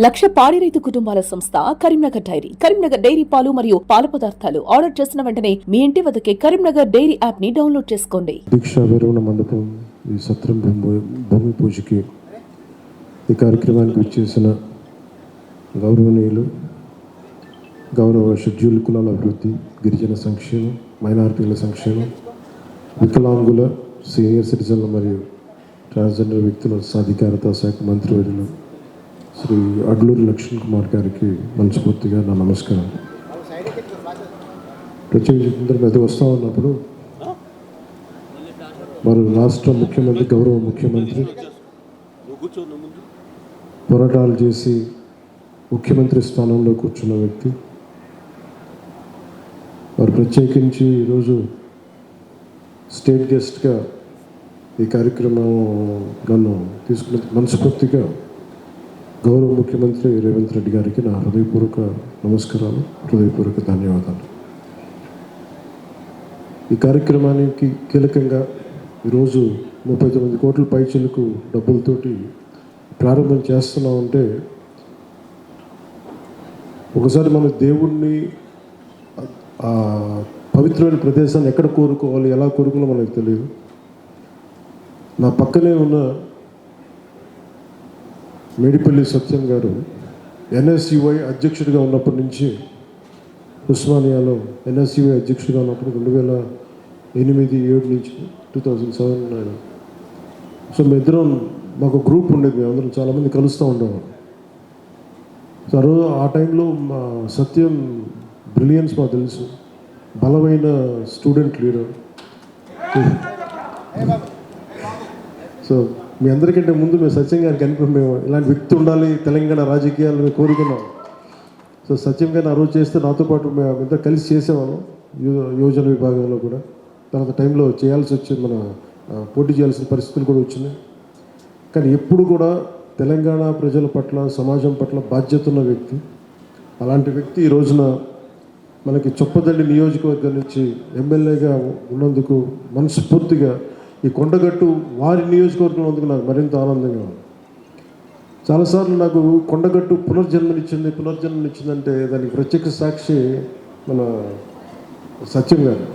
లక్ష పాడి రైతు కుటుంబాల సంస్థ కరీంనగర్ డైరీ. కరీంనగర్ డైరీ పాలు మరియు పాల పదార్థాలు ఆర్డర్ చేసిన వెంటనే మీ ఇంటి వద్దకే కరీంనగర్ డైరీ యాప్ ని డౌన్లోడ్ చేసుకోండి. దీక్షా విరమణ మండపం ఈ సత్రం భూమి పూజకి ఈ కార్యక్రమానికి వచ్చేసిన గౌరవనీయులు, గౌరవ షెడ్యూల్ కులాల అభివృద్ధి, గిరిజన సంక్షేమం, మైనారిటీల సంక్షేమం, వికలాంగుల, సీనియర్ సిటిజన్ల మరియు ట్రాన్స్జెండర్ వ్యక్తుల సాధికారత శాఖ మంత్రివర్యులు శ్రీ అడ్లూరి లక్ష్మణ్ కుమార్ గారికి మనస్ఫూర్తిగా నా నమస్కారం. ప్రత్యేకించి అది వస్తూ ఉన్నప్పుడు వారు రాష్ట్ర ముఖ్యమంత్రి, గౌరవ ముఖ్యమంత్రి, పోరాటాలు చేసి ముఖ్యమంత్రి స్థానంలో కూర్చున్న వ్యక్తి, వారు ప్రత్యేకించి ఈరోజు స్టేట్ గెస్ట్గా ఈ కార్యక్రమం నన్ను తీసుకున్న మనస్ఫూర్తిగా గౌరవ ముఖ్యమంత్రి రేవంత్ రెడ్డి గారికి నా హృదయపూర్వక నమస్కారాలు, హృదయపూర్వక ధన్యవాదాలు. ఈ కార్యక్రమానికి కీలకంగా ఈరోజు 39 కోట్ల పైచిలకు డబ్బులతోటి ప్రారంభం చేస్తున్నామంటే, ఒకసారి మన దేవుణ్ణి పవిత్రమైన ప్రదేశాన్ని ఎక్కడ కోరుకోవాలి, ఎలా కోరుకోవాలో మనకు తెలియదు. నా పక్కనే ఉన్న మేడిపల్లి సత్యం గారు ఎన్ఎస్యుఐ అధ్యక్షుడిగా ఉన్నప్పటి నుంచి, ఉస్మానియాలో ఎన్ఎస్యుఐ అధ్యక్షుడిగా ఉన్నప్పుడు 2008-7 నుంచి 2007. సో మేమిద్దరం, మాకు గ్రూప్ ఉండేది, మేమందరం చాలామంది కలుస్తూ ఉండేవాళ్ళం. సో ఆ టైంలో మా సత్యం బ్రిలియన్స్ మాకు తెలుసు, బలమైన స్టూడెంట్ లీడర్. సో మీ అందరికంటే ముందు మేము సత్యం గారికి అనుకుని మేము ఇలాంటి వ్యక్తి ఉండాలి తెలంగాణ రాజకీయాలు మేము కోరుకున్నాం. సో సత్యం గారిని ఆ రోజు చేస్తే నాతో పాటు మేమంతా కలిసి చేసేవాళ్ళం యోజన విభాగంలో కూడా. తర్వాత టైంలో చేయాల్సి వచ్చింది, మన పోటీ చేయాల్సిన పరిస్థితులు కూడా వచ్చినాయి. కానీ ఎప్పుడు కూడా తెలంగాణ ప్రజల పట్ల, సమాజం పట్ల బాధ్యత ఉన్న వ్యక్తి. అలాంటి వ్యక్తి ఈ రోజున మనకి చొప్పదండి నియోజకవర్గం నుంచి ఎమ్మెల్యేగా ఉన్నందుకు మనస్ఫూర్తిగా ఈ కొండగట్టు వారి నియోజకవర్గం అందుకు నాకు మరింత ఆనందంగా ఉంది. చాలాసార్లు నాకు కొండగట్టు పునర్జన్మనిచ్చిందంటే దానికి ప్రత్యక్ష సాక్షి మన సత్యం గారు.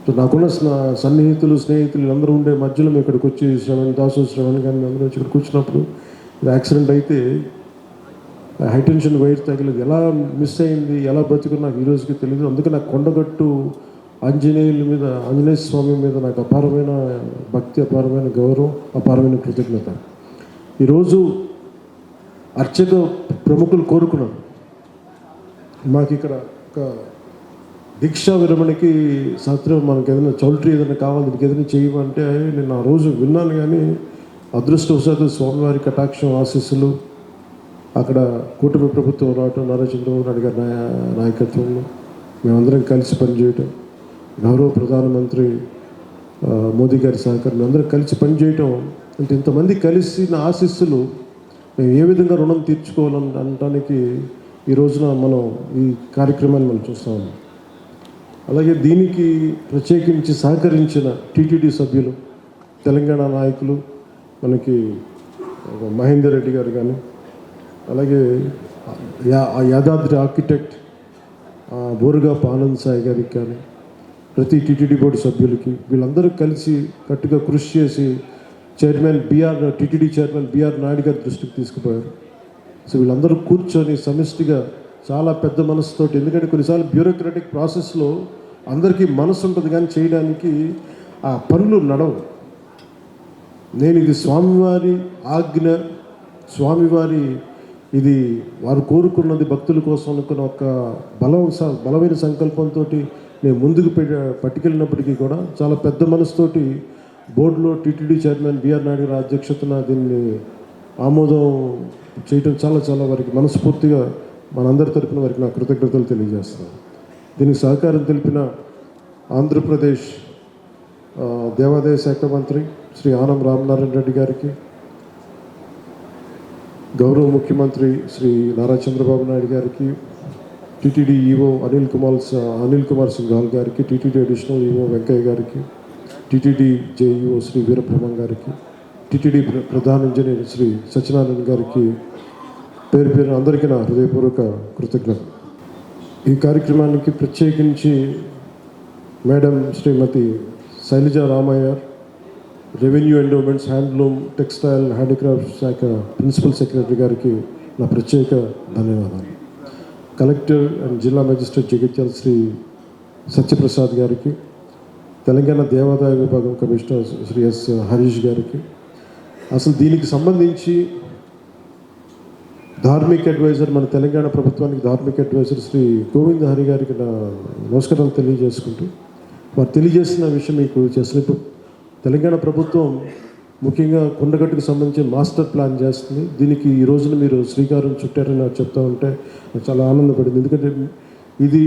సో నాకున్న స్నేహితులు అందరూ ఉండే మధ్యలో మేము ఇక్కడికి వచ్చి శ్రవణ్ కానీ అందరూ వచ్చి ఇక్కడ కూర్చున్నప్పుడు యాక్సిడెంట్ అయితే హైటెన్షన్ వైర్ తగిలేదు, ఎలా మిస్ అయింది, ఎలా బతుకుని నాకు ఈరోజుకి తెలియదు. అందుకే నాకు కొండగట్టు ఆంజనేయ స్వామి మీద నాకు అపారమైన భక్తి, అపారమైన గౌరవం, అపారమైన కృతజ్ఞత. ఈరోజు అర్చక ప్రముఖులు కోరుకున్నారు, మాకు ఇక్కడ ఒక దీక్షా విరమణకి సత్రం మనకి ఏదైనా చౌల్ట్రీ ఏదైనా కావాలి, దీనికి ఏదైనా చేయమంటే నేను ఆ రోజు విన్నాను. కానీ అదృష్టవశాత్తు స్వామివారి కటాక్షం, ఆశీస్సులు, అక్కడ కూటమి ప్రభుత్వం రావటం, నారా చంద్రబాబు నాయుడు గారి నాయకత్వంలో మేమందరం కలిసి పనిచేయటం, గౌరవ ప్రధానమంత్రి మోదీ గారి సహకారం, అందరం కలిసి పనిచేయటం అంటే, ఇంతమంది కలిసి నా ఆశీస్సులు మేము ఏ విధంగా రుణం తీర్చుకోవాలని అనడానికి ఈ రోజున మనం ఈ కార్యక్రమాన్ని మనం చూస్తూ ఉన్నాం. అలాగే దీనికి ప్రత్యేకించి సహకరించిన టీటీడీ సభ్యులు, తెలంగాణ నాయకులు, మనకి మహేందర్ రెడ్డి గారు కానీ, అలాగే యాదాద్రి ఆర్కిటెక్ట్ బోరుగాపు ఆనంద్ సాయి గారికి కానీ, ప్రతి టీటీడీ బోర్డు సభ్యులకి, వీళ్ళందరూ కలిసి గట్టిగా కృషి చేసి టీటీడీ చైర్మన్ బిఆర్ నాయుడు గారి దృష్టికి తీసుకుపోయారు. సో వీళ్ళందరూ కూర్చొని సమిష్టిగా చాలా పెద్ద మనసుతోటి, ఎందుకంటే కొన్నిసార్లు బ్యూరోక్రాటిక్ ప్రాసెస్లో అందరికీ మనసు ఉంటుంది కానీ చేయడానికి ఆ పనులు నడవు. నేను ఇది స్వామివారి ఆజ్ఞ, స్వామివారి ఇది వారు కోరుకున్నది భక్తుల కోసం అనుకున్న ఒక బలమైన సంకల్పంతో నేను ముందుకు పట్టుకెళ్ళినప్పటికీ కూడా చాలా పెద్ద మనసుతోటి బోర్డులో టీటీడీ చైర్మన్ బిఆర్ నాయుడు గారి అధ్యక్షతన దీన్ని ఆమోదం చేయటం చాలా వారికి మనస్ఫూర్తిగా మనందరి తరపున వారికి నా కృతజ్ఞతలు తెలియజేస్తున్నాను. దీనికి సహకారం తెలిపిన ఆంధ్రప్రదేశ్ దేవాదాయ శాఖ మంత్రి శ్రీ ఆనం రామనారాయణ రెడ్డి గారికి, గౌరవ ముఖ్యమంత్రి శ్రీ నారా చంద్రబాబు నాయుడు గారికి, టీటీడీ ఈవో అనిల్ కుమార్ సింఘాల్ గారికి, టీటీడీ అడిషనల్ ఈవో వెంకయ్య గారికి, టీటీడీ జేఈఓ శ్రీ వీరబ్రహ్మం గారికి, టీటీడీ ప్రధాన ఇంజనీర్ శ్రీ సత్యనారాయణ గారికి పేరు పేరు అందరికీ నా హృదయపూర్వక కృతజ్ఞత. ఈ కార్యక్రమానికి ప్రత్యేకించి madam Shrimati Shailaja Ramaiah, revenue endowments, handloom, textile, handicraft శాఖ ప్రిన్సిపల్ సెక్రటరీ గారికి నా ప్రత్యేక ధన్యవాదాలు. కలెక్టర్ అండ్ జిల్లా మెజిస్ట్రేట్ జగిత్యాల శ్రీ సత్యప్రసాద్ గారికి, తెలంగాణ దేవాదాయ విభాగం కమిషనర్ శ్రీ ఎస్ హరీష్ గారికి, అసలు దీనికి సంబంధించి ధార్మిక్ అడ్వైజర్, మన తెలంగాణ ప్రభుత్వానికి ధార్మిక్ అడ్వైజర్ శ్రీ గోవింద్ హరి గారికి నా నమస్కారాలు తెలియజేసుకుంటూ, వారు తెలియజేసిన విషయం మీకు చేసినప్పుడు తెలంగాణ ప్రభుత్వం ముఖ్యంగా కొండగట్టుకు సంబంధించి మాస్టర్ ప్లాన్ చేస్తుంది. దీనికి ఈ రోజున మీరు శ్రీకారం చుట్టారని నాకు చెప్తా ఉంటే నాకు చాలా ఆనందపడింది. ఎందుకంటే ఇది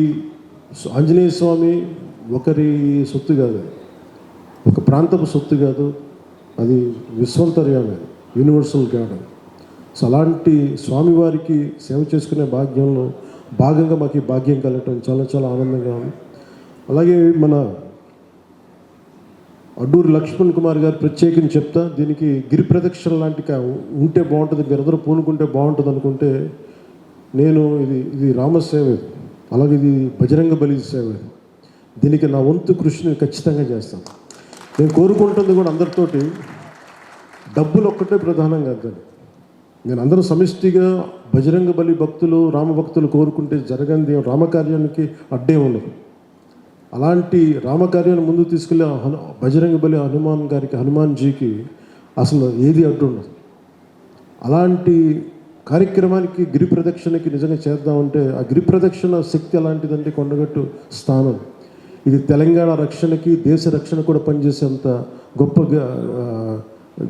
ఆంజనేయ స్వామి ఒకరి సొత్తు కాదు, ఒక ప్రాంతపు సొత్తు కాదు, అది విశ్వంతర్యామే, యూనివర్సల్ గాడ్. సో అలాంటి స్వామివారికి సేవ చేసుకునే భాగ్యంలో భాగంగా మాకు ఈ భాగ్యం కలగటం చాలా చాలా ఆనందంగా ఉంది. అలాగే మన అడ్డూరి లక్ష్మణ్ కుమార్ గారు ప్రత్యేకించి చెప్తా, దీనికి గిరి ప్రదక్షిణ లాంటి ఉంటే బాగుంటుంది, మీరందరూ పూనుకుంటే బాగుంటుంది అనుకుంటే, నేను ఇది రామసేవ, అలాగే ఇది బజరంగ బలి సేవ, దీనికి నా వంతు కృషిని ఖచ్చితంగా చేస్తాను. నేను కోరుకుంటుంది కూడా అందరితోటి డబ్బులు ఒక్కటే ప్రధానం కాదు. నేను అందరూ సమిష్టిగా బజరంగ బలి భక్తులు, రామభక్తులు కోరుకుంటే జరగంది రామకార్యానికి అడ్డే ఉండదు. అలాంటి రామకార్యాన్ని ముందు తీసుకెళ్ళి బజరంగ బలి హనుమాన్ గారికి, హనుమాన్జీకి అసలు ఏది అడ్డు ఉండదు. అలాంటి కార్యక్రమానికి గిరి ప్రదక్షిణకి నిజంగా చేద్దామంటే ఆ గిరి ప్రదక్షిణ శక్తి అలాంటిదంటే కొండగట్టు స్థానం. ఇది తెలంగాణ రక్షణకి, దేశ రక్షణ కూడా పనిచేసేంత గొప్ప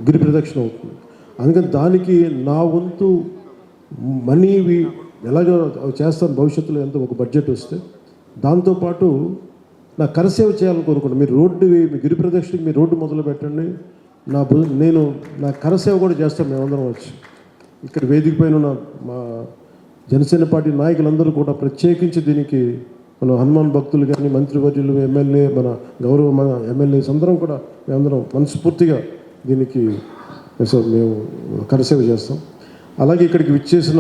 గిరి ప్రదక్షిణ అవుతుంది. అందుకని దానికి నా వంతు మనీవి ఎలాగో చేస్తాను భవిష్యత్తులో, ఎంత ఒక బడ్జెట్ వస్తే. దాంతోపాటు నా కరసేవ చేయాలని కోరుకుంటాను. మీరు మీ గిరి ప్రదక్షిణకి మీరు రోడ్డు మొదలు పెట్టండి, నేను నా కరసేవ కూడా చేస్తాను. మేమందరం వచ్చి ఇక్కడ వేదిక పైన ఉన్న మా జనసేన పార్టీ నాయకులందరూ కూడా ప్రత్యేకించి దీనికి మన హనుమాన్ భక్తులు కానీ, మంత్రివర్యులు, ఎమ్మెల్యే, మన ఎమ్మెల్యేస్ అందరం కూడా మేమందరం మనస్ఫూర్తిగా దీనికి మేము కరసేవ చేస్తాం. అలాగే ఇక్కడికి విచ్చేసిన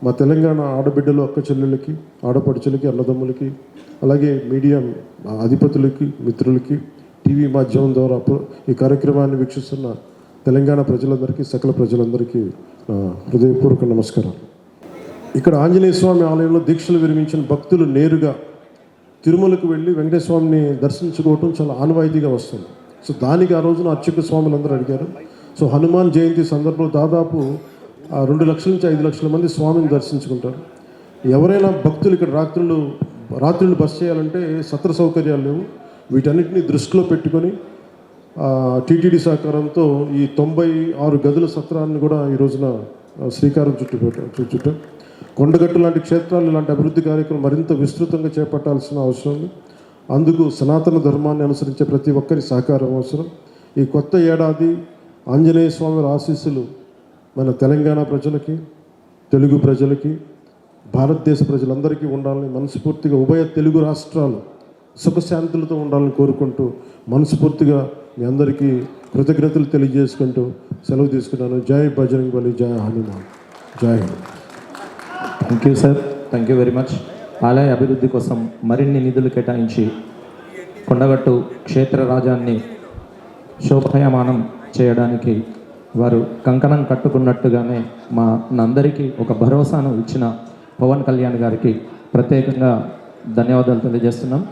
మా తెలంగాణ ఆడబిడ్డలు, అక్క చెల్లెళ్ళకి, ఆడపడుచులకి, అన్నదమ్ములకి, అలాగే మీడియా అధిపతులకి, మిత్రులకి, టీవీ మాధ్యమం ద్వారా ఈ కార్యక్రమాన్ని వీక్షిస్తున్న తెలంగాణ ప్రజలందరికీ, సకల ప్రజలందరికీ హృదయపూర్వక నమస్కారాలు. ఇక్కడ ఆంజనేయ స్వామి ఆలయంలో దీక్షలు విరమించిన భక్తులు నేరుగా తిరుమలకు వెళ్ళి వెంకటేశ్వర స్వామిని దర్శించుకోవటం చాలా ఆనవాయితీగా వస్తుంది. సో దానికి ఆ రోజున అర్చక స్వాములు అందరూ అడిగారు. సో హనుమాన్ జయంతి సందర్భంలో దాదాపు 2 లక్షల నుంచి 5 లక్షల మంది స్వామిని దర్శించుకుంటారు. ఎవరైనా భక్తులు ఇక్కడ రాత్రులు బస చేయాలంటే సత్ర సౌకర్యాలు లేవు. వీటన్నిటిని దృష్టిలో పెట్టుకొని టీటీడీ సహకారంతో ఈ 96 గదుల సత్రాన్ని కూడా ఈ రోజున శ్రీకారం చుట్టాం. కొండగట్టు లాంటి క్షేత్రాలు ఇలాంటి అభివృద్ధి కార్యక్రమం మరింత విస్తృతంగా చేపట్టాల్సిన అవసరం ఉంది. అందుకు సనాతన ధర్మాన్ని అనుసరించే ప్రతి ఒక్కరి సహకారం అవసరం. ఈ కొత్త ఏడాది ఆంజనేయ స్వామి ఆశీస్సులు మన తెలంగాణ ప్రజలకి, తెలుగు ప్రజలకి, భారతదేశ ప్రజలందరికీ ఉండాలని మనస్ఫూర్తిగా, ఉభయ తెలుగు రాష్ట్రాలు సుఖశాంతులతో ఉండాలని కోరుకుంటూ మనస్ఫూర్తిగా మీ అందరికీ కృతజ్ఞతలు తెలియజేసుకుంటూ సెలవు తీసుకున్నాను. జై బజరంగ్ బలి, జై హనుమాన్, జై Hind. Thank you sir, thank you very much. ఆలయ అభివృద్ధి కోసం మరిన్ని నిధులు కేటాయించి కొండగట్టు క్షేత్ర రాజాన్ని శోభాయమానం చేయడానికి వారు కంకణం కట్టుకున్నట్టుగానే మా అందరికీ ఒక భరోసాను ఇచ్చిన పవన్ కళ్యాణ్ గారికి ప్రత్యేకంగా ధన్యవాదాలు తెలియజేస్తున్నాం.